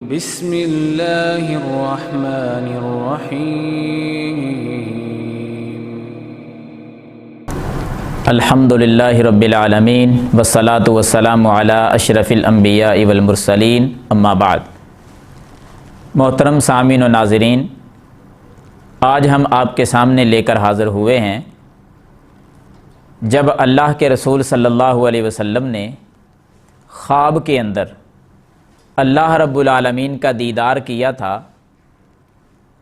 بسم اللہ الرحمن الرحیم الحمد للہ رب العالمین والصلاة والسلام علی اشرف الانبیاء والمرسلین اما بعد۔ محترم سامعین و ناظرین، آج ہم آپ کے سامنے لے کر حاضر ہوئے ہیں جب اللہ کے رسول صلی اللہ علیہ وسلم نے خواب کے اندر اللہ رب العالمین کا دیدار کیا تھا،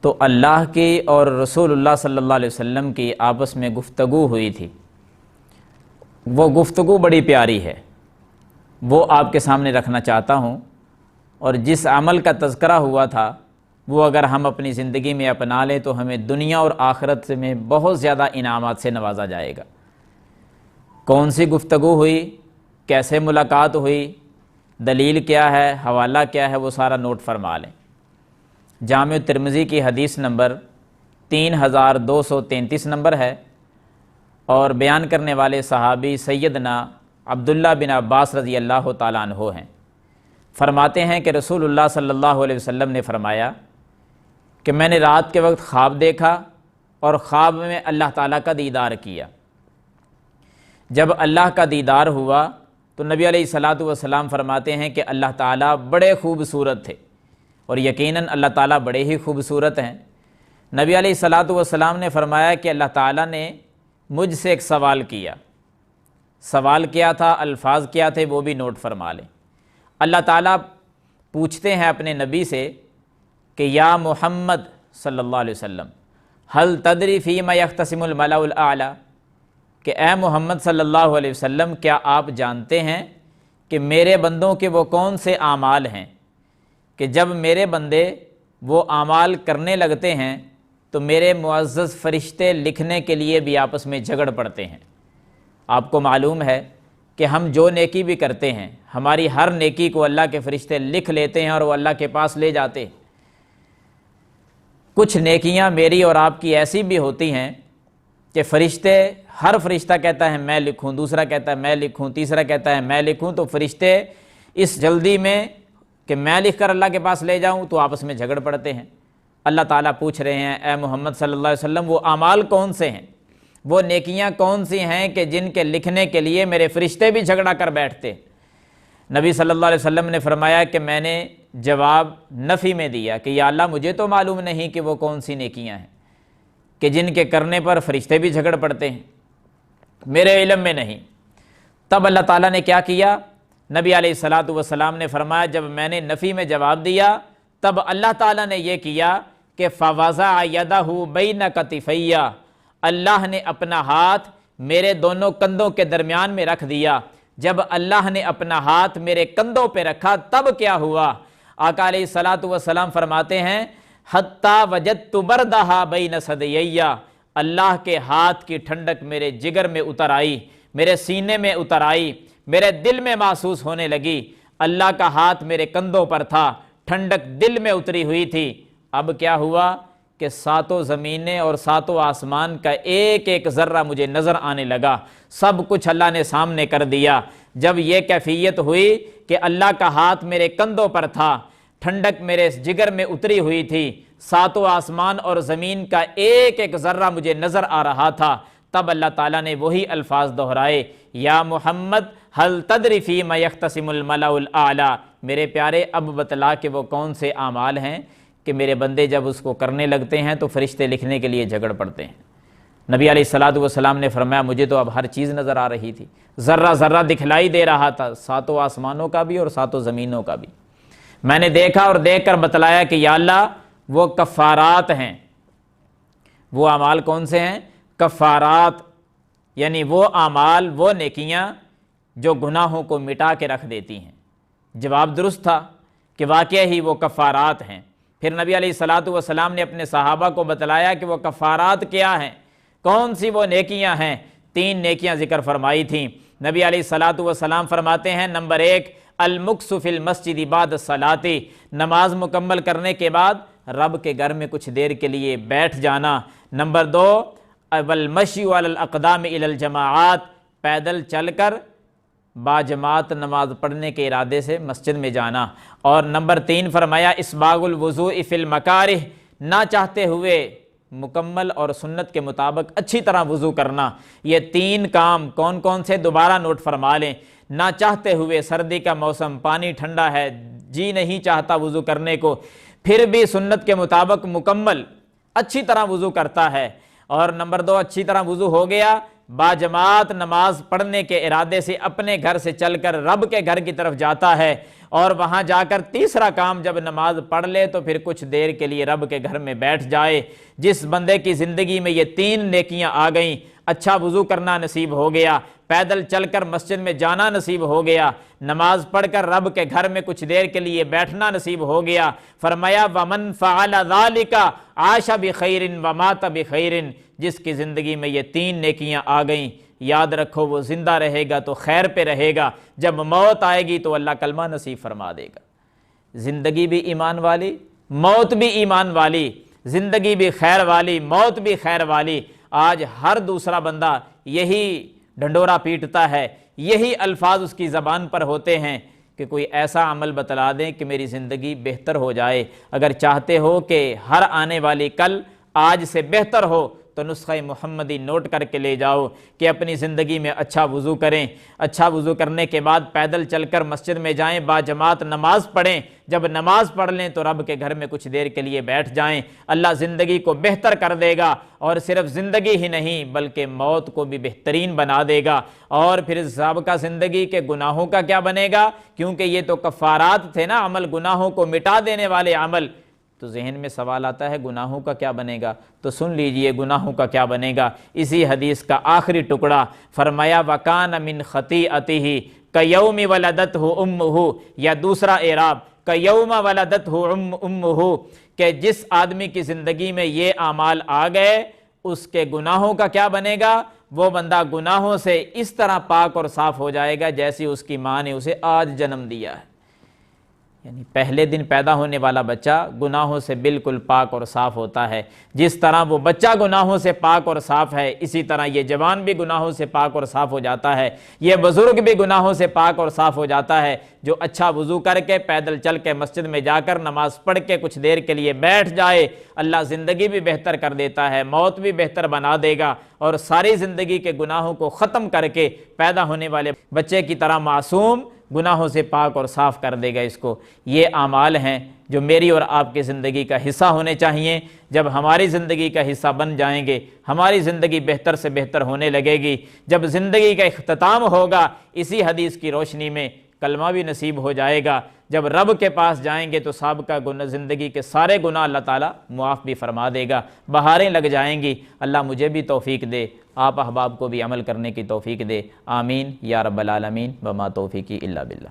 تو اللہ کی اور رسول اللہ صلی اللہ علیہ وسلم کی آپس میں گفتگو ہوئی تھی۔ وہ گفتگو بڑی پیاری ہے، وہ آپ کے سامنے رکھنا چاہتا ہوں، اور جس عمل کا تذکرہ ہوا تھا وہ اگر ہم اپنی زندگی میں اپنا لیں تو ہمیں دنیا اور آخرت میں بہت زیادہ انعامات سے نوازا جائے گا۔ کون سی گفتگو ہوئی، کیسے ملاقات ہوئی، دلیل کیا ہے، حوالہ کیا ہے، وہ سارا نوٹ فرما لیں۔ جامع ترمذی کی حدیث نمبر 3233 نمبر ہے، اور بیان کرنے والے صحابی سیدنا عبداللہ بن عباس رضی اللہ تعالیٰ عنہ ہیں۔ فرماتے ہیں کہ رسول اللہ صلی اللہ علیہ وسلم نے فرمایا کہ میں نے رات کے وقت خواب دیکھا اور خواب میں اللہ تعالیٰ کا دیدار کیا۔ جب اللہ کا دیدار ہوا تو نبی علیہ الصلاۃ والسلام فرماتے ہیں کہ اللہ تعالیٰ بڑے خوبصورت تھے، اور یقیناً اللہ تعالیٰ بڑے ہی خوبصورت ہیں۔ نبی علیہ الصلاۃ والسلام نے فرمایا کہ اللہ تعالیٰ نے مجھ سے ایک سوال کیا۔ سوال کیا تھا، الفاظ کیا تھے، وہ بھی نوٹ فرما لیں۔ اللہ تعالیٰ پوچھتے ہیں اپنے نبی سے کہ یا محمد صلی اللہ علیہ وسلم هل تدری فیما یختصم الملأ الاعلیٰ، کہ اے محمد صلی اللہ علیہ وسلم کیا آپ جانتے ہیں کہ میرے بندوں کے وہ کون سے اعمال ہیں کہ جب میرے بندے وہ اعمال کرنے لگتے ہیں تو میرے معزز فرشتے لکھنے کے لیے بھی آپس میں جھگڑ پڑتے ہیں۔ آپ کو معلوم ہے کہ ہم جو نیکی بھی کرتے ہیں، ہماری ہر نیکی کو اللہ کے فرشتے لکھ لیتے ہیں اور وہ اللہ کے پاس لے جاتے ہیں۔ کچھ نیکیاں میری اور آپ کی ایسی بھی ہوتی ہیں کہ فرشتے، ہر فرشتہ کہتا ہے میں لکھوں، دوسرا کہتا ہے میں لکھوں، تیسرا کہتا ہے میں لکھوں، تو فرشتے اس جلدی میں کہ میں لکھ کر اللہ کے پاس لے جاؤں تو آپس میں جھگڑ پڑتے ہیں۔ اللہ تعالیٰ پوچھ رہے ہیں اے محمد صلی اللہ علیہ وسلم وہ اعمال کون سے ہیں، وہ نیکیاں کون سی ہیں کہ جن کے لکھنے کے لیے میرے فرشتے بھی جھگڑا کر بیٹھتے۔ نبی صلی اللہ علیہ وسلم نے فرمایا کہ میں نے جواب نفی میں دیا کہ یا اللہ مجھے تو معلوم نہیں کہ وہ کون سی نیکیاں ہیں کہ جن کے کرنے پر فرشتے بھی جھگڑ پڑتے ہیں، میرے علم میں نہیں۔ تب اللہ تعالیٰ نے کیا کیا، نبی علیہ الصلاۃ والسلام نے فرمایا جب میں نے نفی میں جواب دیا تب اللہ تعالیٰ نے یہ کیا کہ فَوَضَعَ يَدَهُ بَيْنَ كَتِفَيَّ، اللہ نے اپنا ہاتھ میرے دونوں کندھوں کے درمیان میں رکھ دیا۔ جب اللہ نے اپنا ہاتھ میرے کندھوں پہ رکھا تب کیا ہوا، آقا علیہ الصلاۃ والسلام فرماتے ہیں حَتَّى وَجَدتُّ بَرْدَهَا بَيْنَ ثَدِيَيَّ، اللہ کے ہاتھ کی ٹھنڈک میرے جگر میں اتر آئی، میرے سینے میں اتر آئی، میرے دل میں محسوس ہونے لگی۔ اللہ کا ہاتھ میرے کندھوں پر تھا، ٹھنڈک دل میں اتری ہوئی تھی۔ اب کیا ہوا کہ ساتوں زمینیں اور ساتوں آسمان کا ایک ایک ذرہ مجھے نظر آنے لگا، سب کچھ اللہ نے سامنے کر دیا۔ جب یہ کیفیت ہوئی کہ اللہ کا ہاتھ میرے کندھوں پر تھا، ٹھنڈک میرے جگر میں اتری ہوئی تھی، ساتوں آسمان اور زمین کا ایک ایک ذرہ مجھے نظر آ رہا تھا، تب اللہ تعالیٰ نے وہی الفاظ دہرائے یا محمد هل تدری فیما یختصم الملأ الاعلیٰ، میرے پیارے اب بتلا کہ وہ کون سے اعمال ہیں کہ میرے بندے جب اس کو کرنے لگتے ہیں تو فرشتے لکھنے کے لیے جھگڑ پڑتے ہیں۔ نبی علیہ الصلاۃ والسلام نے فرمایا مجھے تو اب ہر چیز نظر آ رہی تھی، ذرہ ذرہ دکھلائی دے رہا تھا، ساتوں آسمانوں کا بھی اور ساتوں زمینوں کا بھی۔ میں نے دیکھا اور دیکھ کر بتلایا کہ یا اللہ وہ کفارات ہیں۔ وہ اعمال کون سے ہیں؟ کفارات، یعنی وہ اعمال، وہ نیکیاں جو گناہوں کو مٹا کے رکھ دیتی ہیں۔ جواب درست تھا کہ واقعہ ہی وہ کفارات ہیں۔ پھر نبی علیہ الصلاۃ والسلام نے اپنے صحابہ کو بتلایا کہ وہ کفارات کیا ہیں، کون سی وہ نیکیاں ہیں۔ 3 نیکیاں ذکر فرمائی تھیں۔ نبی علیہ الصلاۃ والسلام فرماتے ہیں نمبر 1 المکث فی المسجد بعد الصلاۃ، نماز مکمل کرنے کے بعد رب کے گھر میں کچھ دیر کے لیے بیٹھ جانا۔ نمبر 2 والمشی علی الاقدام الی الجماعات، پیدل چل کر باجماعت نماز پڑھنے کے ارادے سے مسجد میں جانا۔ اور نمبر 3 فرمایا اسباغ الوضوء فی المکارہ، نہ چاہتے ہوئے مکمل اور سنت کے مطابق اچھی طرح وضو کرنا۔ یہ 3 کام کون کون سے دوبارہ نوٹ فرما لیں۔ نہ چاہتے ہوئے، سردی کا موسم، پانی ٹھنڈا ہے، جی نہیں چاہتا وضو کرنے کو، پھر بھی سنت کے مطابق مکمل اچھی طرح وضو کرتا ہے۔ اور نمبر 2 اچھی طرح وضو ہو گیا، باجماعت نماز پڑھنے کے ارادے سے اپنے گھر سے چل کر رب کے گھر کی طرف جاتا ہے، اور وہاں جا کر تیسرا کام جب نماز پڑھ لے تو پھر کچھ دیر کے لیے رب کے گھر میں بیٹھ جائے۔ جس بندے کی زندگی میں یہ 3 نیکیاں آ گئیں، اچھا وضو کرنا نصیب ہو گیا، پیدل چل کر مسجد میں جانا نصیب ہو گیا، نماز پڑھ کر رب کے گھر میں کچھ دیر کے لیے بیٹھنا نصیب ہو گیا، فرمایا وَمَنْ فَعَلَ ذَلِكَ عَاشَ بِخَيْرٍ وَمَاتَ بِخَيْرٍ، جس کی زندگی میں یہ 3 نیکیاں آ گئیں، یاد رکھو وہ زندہ رہے گا تو خیر پہ رہے گا، جب موت آئے گی تو اللہ کلمہ نصیب فرما دے گا۔ زندگی بھی ایمان والی، موت بھی ایمان والی، زندگی بھی خیر والی، موت بھی خیر والی۔ آج ہر دوسرا بندہ یہی ڈھنڈورا پیٹتا ہے، یہی الفاظ اس کی زبان پر ہوتے ہیں کہ کوئی ایسا عمل بتلا دیں کہ میری زندگی بہتر ہو جائے۔ اگر چاہتے ہو کہ ہر آنے والی کل آج سے بہتر ہو تو نسخہ محمدی نوٹ کر کے لے جاؤ کہ اپنی زندگی میں اچھا وضو کریں، اچھا وضو کرنے کے بعد پیدل چل کر مسجد میں جائیں، باجماعت نماز پڑھیں، جب نماز پڑھ لیں تو رب کے گھر میں کچھ دیر کے لیے بیٹھ جائیں، اللہ زندگی کو بہتر کر دے گا، اور صرف زندگی ہی نہیں بلکہ موت کو بھی بہترین بنا دے گا۔ اور پھر سابقہ زندگی کے گناہوں کا کیا بنے گا؟ کیونکہ یہ تو کفارات تھے نا، عمل گناہوں کو مٹا دینے والے عمل۔ تو ذہن میں سوال آتا ہے گناہوں کا کیا بنے گا؟ تو سن لیجئے گناہوں کا کیا بنے گا۔ اسی حدیث کا آخری ٹکڑا فرمایا وَكَانَ مِنْ خَطِيئَتِهِ كَيَوْمِ وَلَدَتْهُ أُمُّهُ، یا دوسرا اعراب كَيَوْمَ وَلَدَتْهُ أُمُّهُ، کہ جس آدمی کی زندگی میں یہ اعمال آ گئے اس کے گناہوں کا کیا بنے گا؟ وہ بندہ گناہوں سے اس طرح پاک اور صاف ہو جائے گا جیسی اس کی ماں نے اسے آج جنم دیا ہے۔ یعنی پہلے دن پیدا ہونے والا بچہ گناہوں سے بالکل پاک اور صاف ہوتا ہے۔ جس طرح وہ بچہ گناہوں سے پاک اور صاف ہے، اسی طرح یہ جوان بھی گناہوں سے پاک اور صاف ہو جاتا ہے، یہ بزرگ بھی گناہوں سے پاک اور صاف ہو جاتا ہے جو اچھا وضو کر کے پیدل چل کے مسجد میں جا کر نماز پڑھ کے کچھ دیر کے لیے بیٹھ جائے۔ اللہ زندگی بھی بہتر کر دیتا ہے، موت بھی بہتر بنا دے گا، اور ساری زندگی کے گناہوں کو ختم کر کے پیدا ہونے والے بچے کی طرح معصوم گناہوں سے پاک اور صاف کر دے گا اس کو۔ یہ اعمال ہیں جو میری اور آپ کی زندگی کا حصہ ہونے چاہیے۔ جب ہماری زندگی کا حصہ بن جائیں گے، ہماری زندگی بہتر سے بہتر ہونے لگے گی۔ جب زندگی کا اختتام ہوگا، اسی حدیث کی روشنی میں کلمہ بھی نصیب ہو جائے گا۔ جب رب کے پاس جائیں گے تو سابقہ زندگی کے سارے گناہ اللہ تعالیٰ معاف بھی فرما دے گا، بہاریں لگ جائیں گی۔ اللہ مجھے بھی توفیق دے، آپ احباب کو بھی عمل کرنے کی توفیق دے، آمین یا رب العالمین، وما توفیقی الا باللہ۔